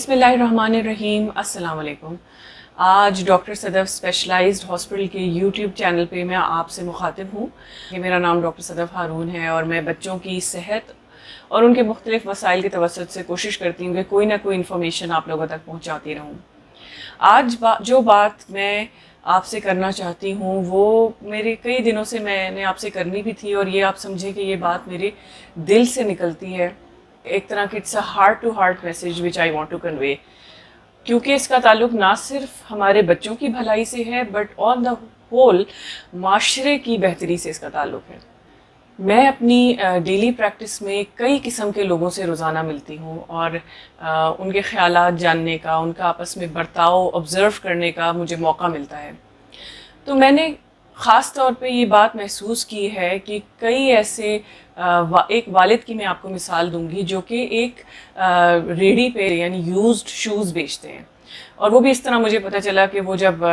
بسم اللہ الرحمن الرحیم. السلام علیکم. آج ڈاکٹر صدف اسپیشلائزڈ ہاسپٹل کے یوٹیوب چینل پہ میں آپ سے مخاطب ہوں. میرا نام ڈاکٹر صدف ہارون ہے اور میں بچوں کی صحت اور ان کے مختلف وسائل کے توسط سے کوشش کرتی ہوں کہ کوئی نہ کوئی انفارمیشن آپ لوگوں تک پہنچاتی رہوں. آج جو بات میں آپ سے کرنا چاہتی ہوں وہ میرے کئی دنوں سے میں نے آپ سے کرنی بھی تھی، اور یہ آپ سمجھیں کہ یہ بات میرے دل سے نکلتی ہے. ایک طرح کی it's a heart to heart message which I want to convey, کیونکہ اس کا تعلق نہ صرف ہمارے بچوں کی بھلائی سے ہے بٹ آن دا ہول معاشرے کی بہتری سے اس کا تعلق ہے. میں اپنی ڈیلی پریکٹس میں کئی قسم کے لوگوں سے روزانہ ملتی ہوں اور ان کے خیالات جاننے کا، ان کا آپس میں برتاؤ آبزرو کرنے کا مجھے موقع ملتا ہے. تو میں نے خاص طور پہ یہ بات محسوس کی ہے کہ کئی ایسے ایک والد کی میں آپ کو مثال دوں گی جو کہ ایک ریڑھی پہ یعنی یوزڈ شوز بیچتے ہیں، اور وہ بھی اس طرح مجھے پتہ چلا کہ وہ جب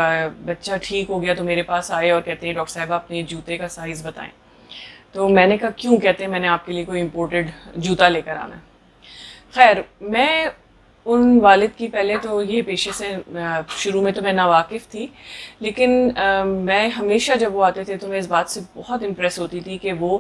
بچہ ٹھیک ہو گیا تو میرے پاس آئے اور کہتے ہیں ڈاکٹر صاحبہ اپنے جوتے کا سائز بتائیں. تو میں نے کہا کیوں؟ کہتے ہیں میں نے آپ کے لیے کوئی امپورٹڈ جوتا لے کر آنا ہے. خیر، میں ان والد کی پہلے تو یہ پیشے سے شروع میں تو میں ناواقف تھی، لیکن میں ہمیشہ جب وہ آتے تھے تو میں اس بات سے بہت امپریس ہوتی تھی کہ وہ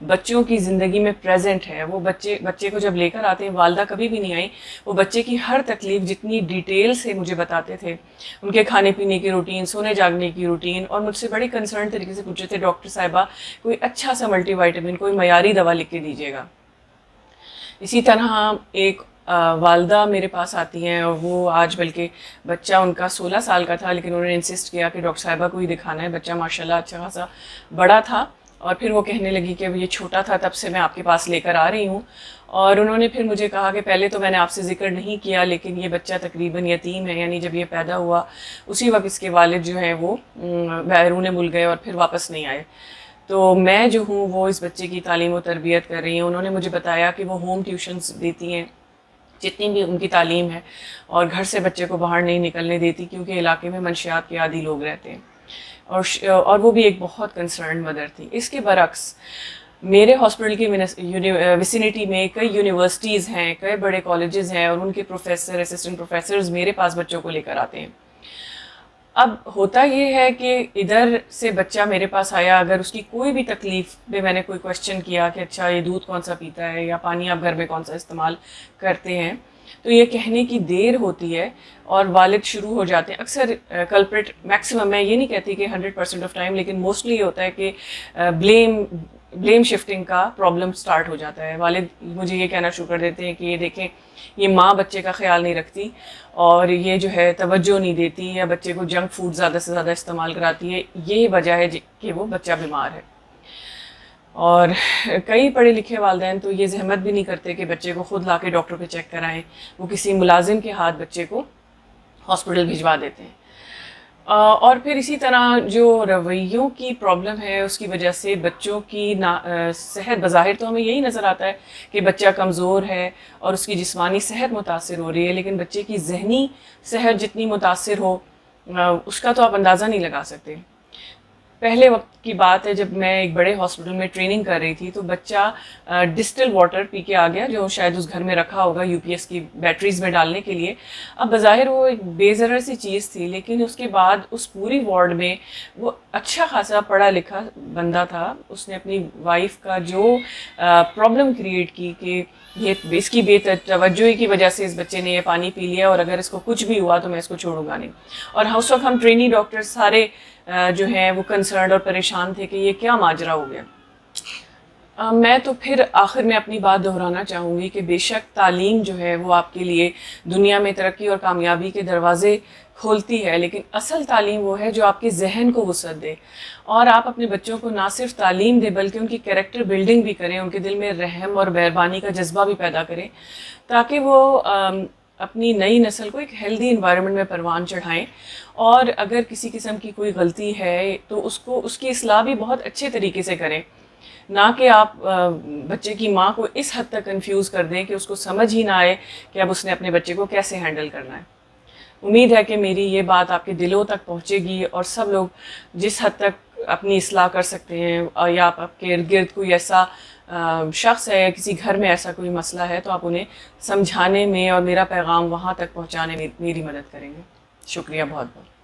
بچوں کی زندگی میں پریزنٹ ہے. وہ بچے کو جب لے کر آتے ہیں، والدہ کبھی بھی نہیں آئی، وہ بچے کی ہر تکلیف جتنی ڈیٹیل سے مجھے بتاتے تھے، ان کے کھانے پینے کی روٹین، سونے جاگنے کی روٹین، اور مجھ سے بڑی کنسرن طریقے سے پوچھے تھے ڈاکٹر صاحبہ کوئی اچھا سا ملٹی وائٹامن، کوئی معیاری دوا لکھ کے دیجیے گا. اسی طرح ایک والدہ میرے پاس آتی ہیں، اور وہ آج بلکہ بچہ ان کا 16 سال کا تھا، لیکن انہوں نے انسسٹ کیا کہ ڈاکٹر صاحبہ کو ہی دکھانا ہے. بچہ ماشاءاللہ اچھا خاصا بڑا تھا، اور پھر وہ کہنے لگی کہ یہ چھوٹا تھا تب سے میں آپ کے پاس لے کر آ رہی ہوں. اور انہوں نے پھر مجھے کہا کہ پہلے تو میں نے آپ سے ذکر نہیں کیا، لیکن یہ بچہ تقریباً یتیم ہے، یعنی جب یہ پیدا ہوا اسی وقت اس کے والد جو ہیں وہ بیرون ملک گئے اور پھر واپس نہیں آئے. تو میں جو ہوں وہ اس بچے کی تعلیم و تربیت کر رہی ہوں. انہوں نے مجھے بتایا کہ وہ ہوم ٹیوشنز دیتی ہیں جتنی بھی ان کی تعلیم ہے، اور گھر سے بچے کو باہر نہیں نکلنے دیتی کیونکہ علاقے میں منشیات کے عادی لوگ رہتے ہیں. اور وہ بھی ایک بہت کنسرنڈ مدر تھی. اس کے برعکس میرے ہاسپٹل کی ویسینٹی میں کئی یونیورسٹیز ہیں، کئی بڑے کالجز ہیں، اور ان کے پروفیسر، اسسٹنٹ پروفیسرز میرے پاس بچوں کو لے کر آتے ہیں. اب ہوتا یہ ہے کہ ادھر سے بچہ میرے پاس آیا، اگر اس کی کوئی بھی تکلیف پہ میں نے کوئی کویشچن کیا کہ اچھا یہ دودھ کون سا پیتا ہے یا پانی آپ گھر میں کون سا استعمال کرتے ہیں، تو یہ کہنے کی دیر ہوتی ہے اور والد شروع ہو جاتے ہیں. اکثر کلپریٹ میکسیمم، میں یہ نہیں کہتی کہ 100% آف ٹائم، لیکن موسٹلی یہ ہوتا ہے کہ بلیم شفٹنگ کا پرابلم سٹارٹ ہو جاتا ہے. والد مجھے یہ کہنا شروع کر دیتے ہیں کہ یہ دیکھیں یہ ماں بچے کا خیال نہیں رکھتی، اور یہ جو ہے توجہ نہیں دیتی، یا بچے کو جنک فوڈ زیادہ سے زیادہ استعمال کراتی ہے، یہی وجہ ہے کہ وہ بچہ بیمار ہے. اور کئی پڑھے لکھے والدین تو یہ زحمت بھی نہیں کرتے کہ بچے کو خود لا کے ڈاکٹر پہ چیک کرائیں، وہ کسی ملازم کے ہاتھ بچے کو ہاسپٹل بھجوا دیتے ہیں. اور پھر اسی طرح جو رویوں کی پرابلم ہے اس کی وجہ سے بچوں کی صحت، بظاہر تو ہمیں یہی نظر آتا ہے کہ بچہ کمزور ہے اور اس کی جسمانی صحت متاثر ہو رہی ہے، لیکن بچے کی ذہنی صحت جتنی متاثر ہو اس کا تو آپ اندازہ نہیں لگا سکتے. پہلے وقت کی بات ہے جب میں ایک بڑے ہاسپٹل میں ٹریننگ کر رہی تھی، تو بچہ ڈسٹل واٹر پی کے آ گیا جو شاید اس گھر میں رکھا ہوگا یو پی ایس کی بیٹریز میں ڈالنے کے لیے. اب بظاہر وہ ایک بے ضرر سی چیز تھی، لیکن اس کے بعد اس پوری وارڈ میں وہ اچھا خاصا پڑھا لکھا بندہ تھا، اس نے اپنی وائف کا جو پرابلم کریٹ کی کہ یہ اس کی بے توجہی کی وجہ سے اس بچے نے یہ پانی پی لیا، اور اگر اس کو کچھ بھی ہوا تو میں اس کو چھوڑوں گا نہیں. اور اس وقت ہم ٹرینی ڈاکٹر سارے جو ہیں وہ کنسرنڈ اور پریشان تھے کہ یہ کیا ماجرا ہو گیا. میں تو پھر آخر میں اپنی بات دہرانا چاہوں گی کہ بے شک تعلیم جو ہے وہ آپ کے لیے دنیا میں ترقی اور کامیابی کے دروازے کھولتی ہے، لیکن اصل تعلیم وہ ہے جو آپ کے ذہن کو وسعت دے، اور آپ اپنے بچوں کو نہ صرف تعلیم دیں بلکہ ان کی کریکٹر بلڈنگ بھی کریں، ان کے دل میں رحم اور مہربانی کا جذبہ بھی پیدا کریں، تاکہ وہ اپنی نئی نسل کو ایک ہیلدی انوائرمنٹ میں پروان چڑھائیں. اور اگر کسی قسم کی کوئی غلطی ہے تو اس کی اصلاح بھی بہت اچھے طریقے سے کریں، نہ کہ آپ بچے کی ماں کو اس حد تک کنفیوز کر دیں کہ اس کو سمجھ ہی نہ آئے کہ اب اس نے اپنے بچے کو کیسے ہینڈل کرنا ہے. امید ہے کہ میری یہ بات آپ کے دلوں تک پہنچے گی، اور سب لوگ جس حد تک اپنی اصلاح کر سکتے ہیں، یا آپ کے ارد گرد کوئی ایسا شخص ہے یا کسی گھر میں ایسا کوئی مسئلہ ہے تو آپ انہیں سمجھانے میں اور میرا پیغام وہاں تک پہنچانے میں میری مدد کریں گے. شکریہ بہت بہت.